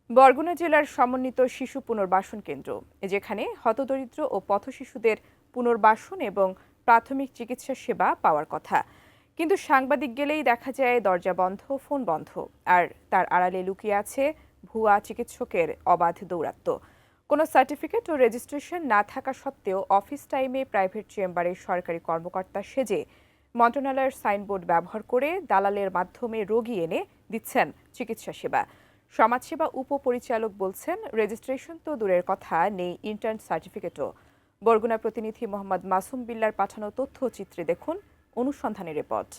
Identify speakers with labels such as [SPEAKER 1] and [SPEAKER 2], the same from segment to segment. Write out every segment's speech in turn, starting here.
[SPEAKER 1] বরগুনা জেলার সমন্বিত শিশু পুনর্বাসন কেন্দ্র, যেখানে হতদরিদ্র ও পথশিশুদের পুনর্বাসন এবং প্রাথমিক চিকিৎসা সেবা পাওয়ার কথা। কিন্তু সাংবাদিক গেলেই দেখা যায় দরজা বন্ধ, ফোন বন্ধ, আর তার আড়ালে লুকিয়ে আছে ভুয়া চিকিৎসকের অবাধ দৌরাত্ম্য। কোনো সার্টিফিকেট ও রেজিস্ট্রেশন না থাকা সত্ত্বেও অফিস টাইমে প্রাইভেট চেম্বারের সরকারি কর্মকর্তা সেজে মন্ত্রণালয়ের সাইনবোর্ড ব্যবহার করে দালালের মাধ্যমে রোগী এনে দিচ্ছেন চিকিৎসা সেবা। সমাজসেবা উপপরিচালক বলছেন, রেজিস্ট্রেশন তো দূরের কথা, নেই ইন্টার্ন সার্টিফিকেটও। বরগুনা প্রতিনিধি মোহাম্মদ মাসুম বিল্লার পাঠানো তথ্যচিত্রে দেখুন অনুসন্ধানের রিপোর্ট।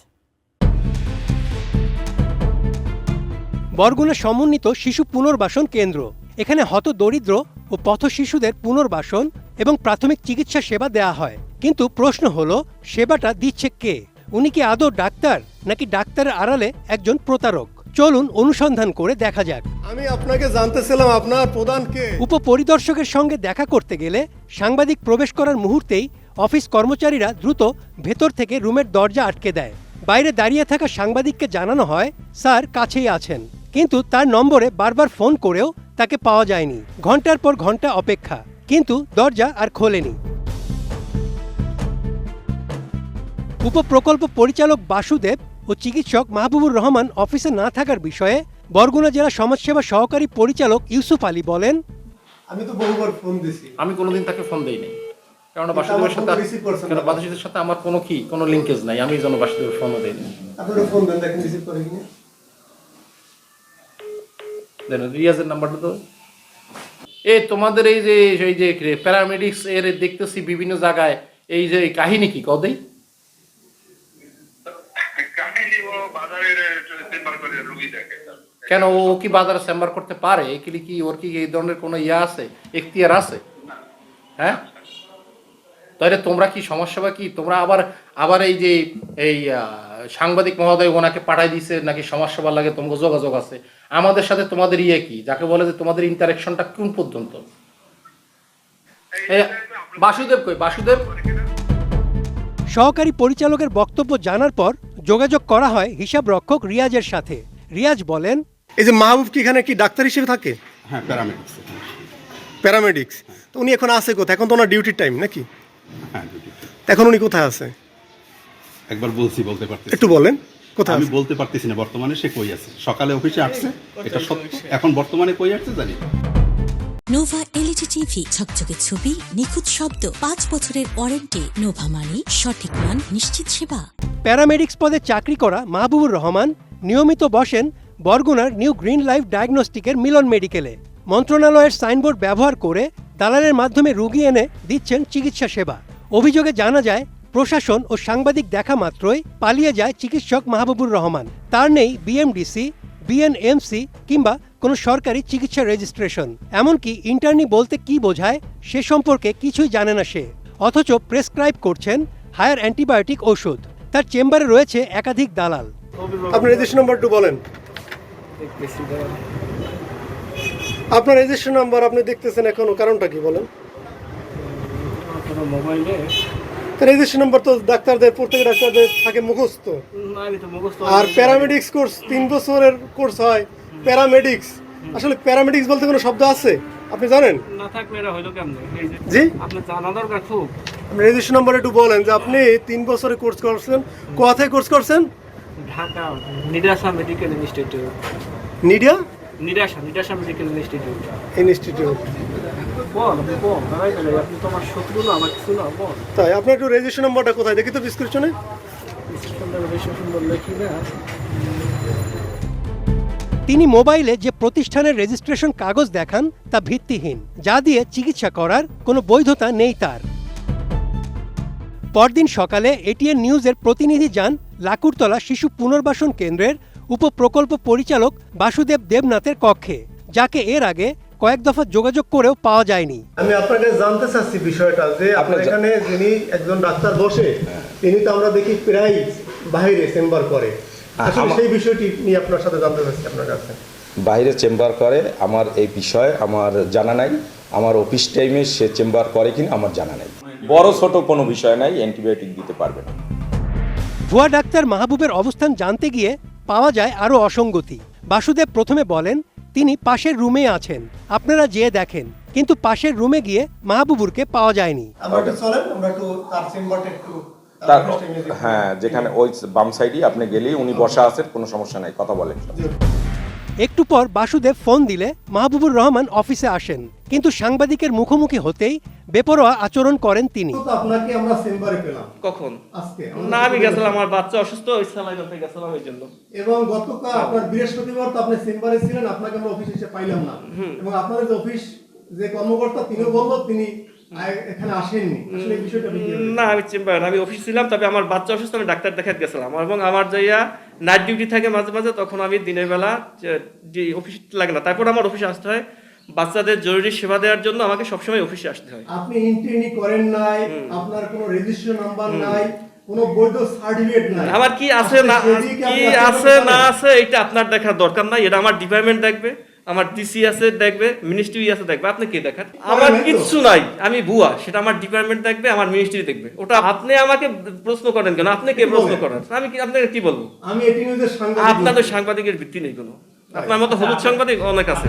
[SPEAKER 2] বরগুনা সমন্বিত শিশু পুনর্বাসন কেন্দ্র, এখানে হতদরিদ্র ও পথ শিশুদের পুনর্বাসন এবং প্রাথমিক চিকিৎসা সেবা দেয়া হয়। কিন্তু প্রশ্ন হলো, সেবাটা দিচ্ছে কে? উনি কি আদৌ ডাক্তার, নাকি ডাক্তারের আড়ালে একজন প্রতারক? চলুন অনুসন্ধান করে দেখা যাক।
[SPEAKER 3] আমি আপনাকে জানতেছিলাম আপনার প্রধান কে?
[SPEAKER 2] উপপরিদর্শকের সঙ্গে দেখা করতে গেলে সাংবাদিক প্রবেশ করার মুহূর্তেই অফিস কর্মচারীরা দ্রুত ভেতর থেকে রুমের দরজা আটকে দেয়। বাইরে দাঁড়িয়ে থাকা সাংবাদিককে জানানো হয়, স্যার কাছেই আছেন, কিন্তু তার নম্বরে বারবার ফোন করেও তাকে পাওয়া যায়নি। ঘন্টার পর ঘন্টা অপেক্ষা, কিন্তু দরজা আর খোলেনি। উপপ্রকল্প পরিচালক বাসুদেব ও চিকিৎসক মাহবুবুর রহমান অফিসে না থাকার বিষয়ে বরগুনা জেলা সমাজসেবা সহকারী পরিচালক ইউসুফ আলী বলেন,
[SPEAKER 3] আমি তো বহুবার ফোন দিছি।
[SPEAKER 4] আমি কোনোদিন তাকে ফোন দেইনি, কারণ বাসুদেবের সাথে আমার কোনো লিঙ্কেজ নাই। আমি যেন বাসুদেবের ফোনও দেইনি।
[SPEAKER 3] আপনারা ফোন দেন, দেখেন রিসিভ করে কিনা।
[SPEAKER 4] দেন রিয়াজের নাম্বারটা তো তোমাদের এই যে প্যারামেডিক্স এর দেখতেছি বিভিন্ন জায়গায়, এই যে কাহিনী কি কদেই কেন? ও কি বাজারে চেম্বার করতে পারে? কি ওর কি এই ধরনের কোনো আছে, এখতিয়ার আছে? হ্যাঁ, তাহলে তোমরা কি সমাজসেবা কি তোমরা আবার এই সাংবাদিক মহোদয় ওনাকে পাঠাই দিছে নাকি সমাজসেবা লাগে? তোমাকে যোগাযোগ আছে আমাদের সাথে? তোমাদের কি যাকে বলে যে তোমাদের ইন্টারেকশনটা কোন পর্যন্ত? বাসুদেব কই? বাসুদেব
[SPEAKER 2] সহকারী পরিচালকের বক্তব্য জানার পর যোগাযোগ করা হয় হিসাব রক্ষক রিয়াজের সাথে। রিয়াজ বলেন,
[SPEAKER 3] এই যে মাহবুব কি এখানে কি ডাক্তার হিসেবে থাকে?
[SPEAKER 5] হ্যাঁ,
[SPEAKER 3] প্যারামেডিক্স। তো উনি এখন আছে কোথায়? এখন তো ওনার ডিউটির টাইম নাকি?
[SPEAKER 5] হ্যাঁ,
[SPEAKER 3] এখন উনি কোথায় আছে?
[SPEAKER 5] একবার বলতে পারতেছি।
[SPEAKER 3] একটু বলেন কোথায়?
[SPEAKER 5] আমি বলতে পারতেছি না বর্তমানে সে কই আছে। সকালে অফিসে আসছে, এটা সত্য। এখন বর্তমানে কই আছে জানি।
[SPEAKER 6] নোভা এলইডি টিভি, ঝকঝকে ছবি, নিখুঁত শব্দ, 5 বছরের ওয়ারেন্টি। নোভা মানি সঠিক মান, নিশ্চিত সেবা।
[SPEAKER 2] প্যারামেডিক্স পদে চাকরি করা মাহবুবুর রহমান নিয়মিত বসেন বরগুনার নিউ গ্রিন লাইফ ডায়াগনস্টিকের মিলন মেডিকেলে। মন্ত্রণালয়ের সাইনবোর্ড ব্যবহার করে দালালের মাধ্যমে রোগী এনে দিচ্ছেন চিকিৎসা সেবা। অভিযোগে জানা যায়, প্রশাসন ও সাংবাদিক দেখা মাত্রই পালিয়ে যায় চিকিৎসক মাহবুবুর রহমান। তার নেই বিএমডিসি, বিএনএমসি কিংবা কোনো সরকারি চিকিৎসা রেজিস্ট্রেশন। এমনকি ইন্টার্নি বলতে কি বোঝায় সে সম্পর্কে কিছুই জানে না সে, অথচ প্রেসক্রাইব করছেন হায়ার অ্যান্টিবায়োটিক ওষুধ। তার চেম্বারে রয়েছে একাধিক দালাল।
[SPEAKER 3] আপনার রেজিস্ট্রেশন নাম্বার একটু বলেন। আপনার রেজিস্ট্রেশন নাম্বার আপনি দেখতেছেন এখনো, কারণটা কি বলেন?
[SPEAKER 7] মোবাইলে
[SPEAKER 3] রেজিস্ট্রেশন নাম্বার তো ডাক্তারদের, প্রত্যেক ডাক্তারদের থাকে মুখস্থ। আর প্যারামেডিক্স কোর্স 3 বছরের কোর্স হয় প্যারামেডিক্স। আসলে প্যারামেডিক্স বলতে কোনো শব্দ আছে আপনি জানেন?
[SPEAKER 7] না থাকলে এটা হইলো কেমনে?
[SPEAKER 3] জি,
[SPEAKER 7] আপনি জানা দরকার খুব।
[SPEAKER 3] আপনি রেজিস্ট্রেশন নাম্বার একটু বলেন যে আপনি 3 বছরের কোর্স করছেন। কোথায় কোর্স করছেন?
[SPEAKER 7] Dhaka Nirasha medical institute. Nirasha medical institute. আপনি তোমার শত্রু না, আমার কিছু না।
[SPEAKER 3] তাই আপনার একটু রেজিস্ট্রেশন নাম্বারটা কোথায় দেখি তো প্রেসক্রিপশনে?
[SPEAKER 2] তিনি মোবাইলে যে প্রতিষ্ঠানের রেজিস্ট্রেশন কাগজ দেখান তা ভিত্তিহীন, যা দিয়ে চিকিৎসা করার কোনো বৈধতা নেই তার। পরদিন সকালে এটিএন নিউজের প্রতিনিধি যান লাকুরতলা শিশু পুনর্বাসন কেন্দ্রের উপপ্রকল্প পরিচালক বাসুদেব দেবনাথের কক্ষে, যাকে এর আগে কয়েক দফা যোগাযোগ করেও পাওয়া যায়নি।
[SPEAKER 3] আমি আপনাকে জানতে চাচ্ছি বিষয়টা যে আপনার এখানে যিনি একজন ডাক্তার বসে, তিনি তো আমরা দেখি প্রায় বাইরে চেম্বার করে। আসলে সেই বিষয়টি নিয়ে আপনার সাথে জানতে চাচ্ছি আপনার কাছে।
[SPEAKER 8] বাইরে চেম্বার করে আমার এই বিষয়ে আমার জানা নাই। আমার অফিস টাইমে সে চেম্বার করে কিনা আমার জানা নাই। বড় ছোট কোনো বিষয় নাই, অ্যান্টিবায়োটিক দিতে পারবে না।
[SPEAKER 2] ভুয়া ডাক্তার মাহবুবের অবস্থান জানতে গিয়ে পাওয়া যায় আরও অসঙ্গতি। বাসুদেব প্রথমে বলেন তিনি পাশের রুমে আছেন। আপনারা যেয়ে দেখেন, কিন্তু পাশের রুমে গিয়ে মাহবুবুরকে পাওয়া যায়নি।
[SPEAKER 8] হ্যাঁ, যেখানে ওই বাম সাইডে আপনি গেলেই উনি বসা আছেন, কোনো সমস্যা নাই, কথা বলেন।
[SPEAKER 2] একটু পর বাসুদেব ফোন দিলে মাহবুবুর রহমান অফিসে আসেন, কিন্তু সাংবাদিকের মুখোমুখি হতেই বেপরোয়া আচরণ করেন তিনি।
[SPEAKER 3] আপনাকে আমরা চেম্বারে পেলাম
[SPEAKER 7] কখন?
[SPEAKER 3] আজকে।
[SPEAKER 7] না, আমি গেছিলাম, আমার বাচ্চা অসুস্থ, ওই সালাইন হতে গেছিলাম এই জন্য।
[SPEAKER 3] এবং গতকাল আপনার বৃহস্পতিবার তো আপনি চেম্বারে ছিলেন, আপনাকে আমরা অফিসে এসে পাইলাম না। এবং আপনাদের যে অফিস যে কর্মকর্তা তিনিও বললো তিনি এখানে আসেননি। আসলে এই বিষয়টা
[SPEAKER 7] না, আমি চেম্বারে, আমি অফিস ছিলাম, তবে আমার বাচ্চা অসুস্থ, আমি ডাক্তার দেখাতে গেছিলাম। এবং আমার যাইয়া নাইট ডিউটি থাকে মাঝে মাঝে, তখন আমি দিনের বেলা যে অফিস লাগে না, তারপর আমার অফিসে আসতে হয় বাচ্চাদের জরুরি সেবা দেওয়ার জন্য। আমাকে সবসময় অফিসে আসতে হয়।
[SPEAKER 3] আপনি ইন্টারনি করেন নাই, আপনার কোনো রেজিস্ট্রেশন নাম্বার নাই, কোনো বৈধ সার্টিফিকেট নাই।
[SPEAKER 7] আমার কি আছে না আছে এটা আপনার দেখার দরকার নাই, এটা আমার ডিপার্টমেন্ট দেখবে, আমার ডিসি আছে দেখবে, মিনিস্ট্রি আছে দেখবে, আপনি কি দেখান? আমার কিচ্ছু নাই, আমি ভুয়া, সেটা আমার ডিপার্টমেন্ট দেখবে, আমার মিনিস্ট্রি দেখবে। ওটা আপনি আমাকে প্রশ্ন করেন কেন? আপনি কে প্রশ্ন করেন? আমি কি আপনাকে কি বলবো?
[SPEAKER 3] আমি এটি নিউজের সাংবাদিক।
[SPEAKER 7] আপনাদের সাংবাদিকের ভিত্তি নেই কোনো, আপনার মতো হলুদ সাংবাদিক অনেক আছে।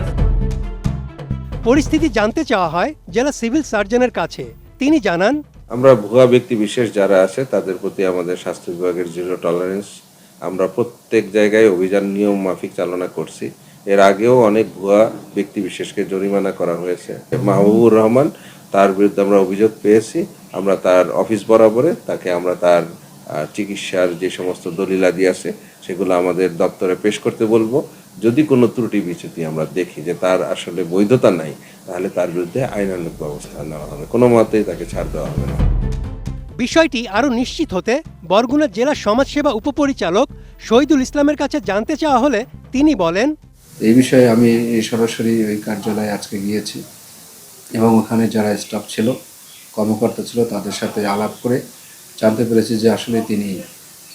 [SPEAKER 2] পরিস্থিতি জানতে চাওয়া হয় জেলা সিভিল সার্জনের কাছে। তিনি জানান,
[SPEAKER 9] আমরা ভুয়া ব্যক্তি বিশেষ যারা আছে তাদের প্রতি আমাদের স্বাস্থ্য বিভাগের জিরো টলারেন্স। আমরা প্রত্যেক জায়গায় অভিযান নিয়ম মাফিক চালনা করছি। এর আগেও অনেক ভুয়া ব্যক্তি বিশেষকে জরিমানা করা হয়েছে। মাহবুবুর রহমান, তার বিরুদ্ধে আমরা অভিযোগ পেয়েছি। আমরা তার অফিস বরাবরে তাকে আমরা তার চিকিৎসার যে সমস্ত দলিলাদি আছে সেগুলো আমাদের দপ্তরে পেশ করতে বলবো। যদি কোনো ত্রুটি বিচ্যুতি আমরা দেখি যে তার আসলে বৈধতা নাই, তাহলে তার বিরুদ্ধে আইনানুগ ব্যবস্থা নেওয়া হবে, কোনো মতেই তাকে ছাড় দেওয়া হবে না।
[SPEAKER 2] বিষয়টি আরও নিশ্চিত হতে বরগুনা জেলা সমাজসেবা উপপরিচালক শহীদুল ইসলামের কাছে জানতে চাওয়া হলে তিনি বলেন,
[SPEAKER 10] এই বিষয়ে আমি সরাসরি ওই কার্যালয়ে আজকে গিয়েছি এবং ওখানে যারা স্টাফ ছিল, কর্মকর্তা ছিল, তাদের সাথে আলাপ করে জানতে পেরেছি যে আসলে তিনি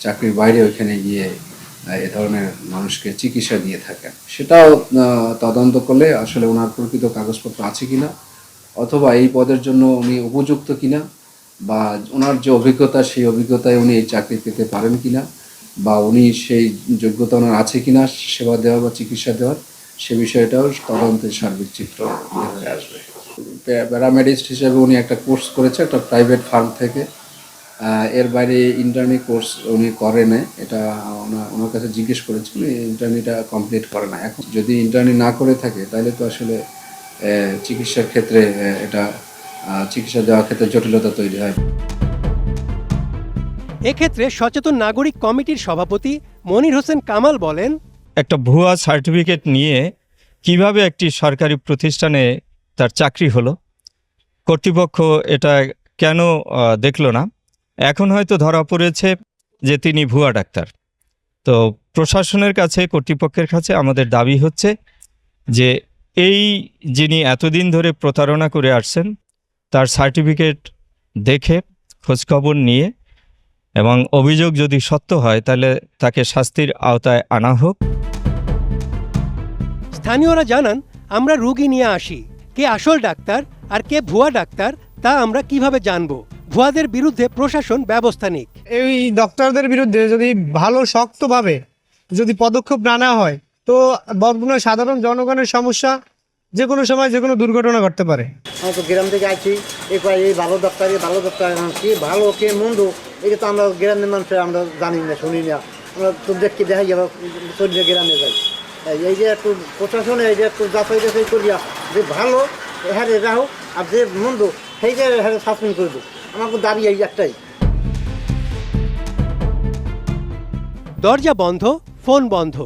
[SPEAKER 10] চাকরির বাইরে ওইখানে গিয়ে এ ধরনের মানুষকে চিকিৎসা দিয়ে থাকেন। সেটাও তদন্ত করলে আসলে ওনার প্রকৃত কাগজপত্র আছে কিনা, অথবা এই পদের জন্য উনি উপযুক্ত কিনা, বা ওনার যে অভিজ্ঞতা সেই অভিজ্ঞতায় উনি এই চাকরি পেতে পারেন কিনা, বা উনি সেই যোগ্যতা ওনার আছে কিনা সেবা দেওয়া বা চিকিৎসা দেওয়ার, সে বিষয়টাও তদন্তের সার্বিক চিত্র হয়ে আসবে। প্যারামেডিস্ট হিসেবে উনি একটা কোর্স করেছে একটা প্রাইভেট ফার্ম থেকে। এর বাইরে ইন্টার্নি কোর্স উনি করে না, এটা ওনার কাছে জিজ্ঞেস করেছি, উনি ইন্টার্নিটা কমপ্লিট করে না। এখন যদি ইন্টার্নি না করে থাকে তাহলে তো আসলে চিকিৎসার ক্ষেত্রে এটা চিকিৎসা দেওয়ার ক্ষেত্রে জটিলতা তৈরি হয়।
[SPEAKER 2] এক্ষেত্রে সচেতন নাগরিক কমিটির সভাপতি মনির হোসেন কামাল বলেন,
[SPEAKER 11] একটা ভুয়া সার্টিফিকেট নিয়ে কিভাবে একটি সরকারি প্রতিষ্ঠানে তার চাকরি হলো, কর্তৃপক্ষ এটা কেন দেখলো না? এখন হয়তো ধরা পড়েছে যে তিনি ভুয়া ডাক্তার। তো প্রশাসনের কাছে, কর্তৃপক্ষের কাছে আমাদের দাবি হচ্ছে যে এই যিনি এতদিন ধরে প্রতারণা করে আসছেন তার সার্টিফিকেট দেখে খোঁজখবর নিয়ে এবং অভিযোগ যদি সত্য হয় তাহলে তাকে শাস্তির আওতায় আনা হোক।
[SPEAKER 2] স্থানীয়রা জানান, আমরা রোগী নিয়ে আসি, কে আসল ডাক্তার আর কে ভুয়া ডাক্তার তা আমরা কিভাবে জানবো? ভুয়াদের বিরুদ্ধে প্রশাসন ব্যবস্থা নিক।
[SPEAKER 12] এই ডক্টরদের বিরুদ্ধে যদি ভালো শক্তভাবে যদি পদক্ষেপ না নেওয়া হয় তো বরগুনার সাধারণ জনগণের সমস্যা যে কোনো সময় যে কোনো দুর্ঘটনা ঘটতে পারে।
[SPEAKER 13] আমরা তো গ্রাম থেকে আছি, এই ভালো ডাক্তার কি ভালো কে মন্দ এটা তো আমরা গ্রামের মানুষের আমরা জানি না, শুনি না। আমরা তো দেখতে দেখাই যাবো চলিয়ে গ্রামে যাই। এই যে একটু প্রশাসনে এই যে একটু যাচাই করিয়া যে ভালো হ্যাঁ রাখো, আর যে মন্দ সেই যে হ্যাঁ সাসপেন্ড করে দেবো। আমাকে দাবি এই একটাই।
[SPEAKER 2] দরজা বন্ধ, ফোন বন্ধ,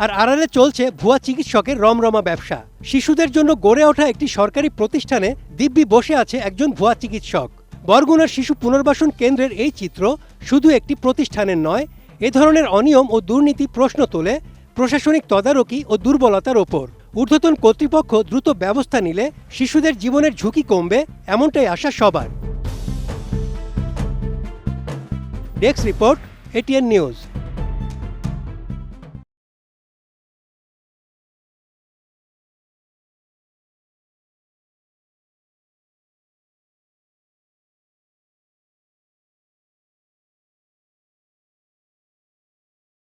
[SPEAKER 2] আর আড়ালে চলছে ভুয়া চিকিৎসকের রমরমা ব্যবসা। শিশুদের জন্য গড়ে ওঠা একটি সরকারি প্রতিষ্ঠানে দিব্যি বসে আছে একজন ভুয়া চিকিৎসক। বরগুনার শিশু পুনর্বাসন কেন্দ্রের এই চিত্র শুধু একটি প্রতিষ্ঠানের নয়, এ ধরনের অনিয়ম ও দুর্নীতি প্রশ্ন তোলে প্রশাসনিক তদারকি ও দুর্বলতার ওপর। ঊর্ধ্বতন কর্তৃপক্ষ দ্রুত ব্যবস্থা নিলে শিশুদের জীবনের ঝুঁকি কমবে, এমনটাই আশা সবার। Desk report, ATN news.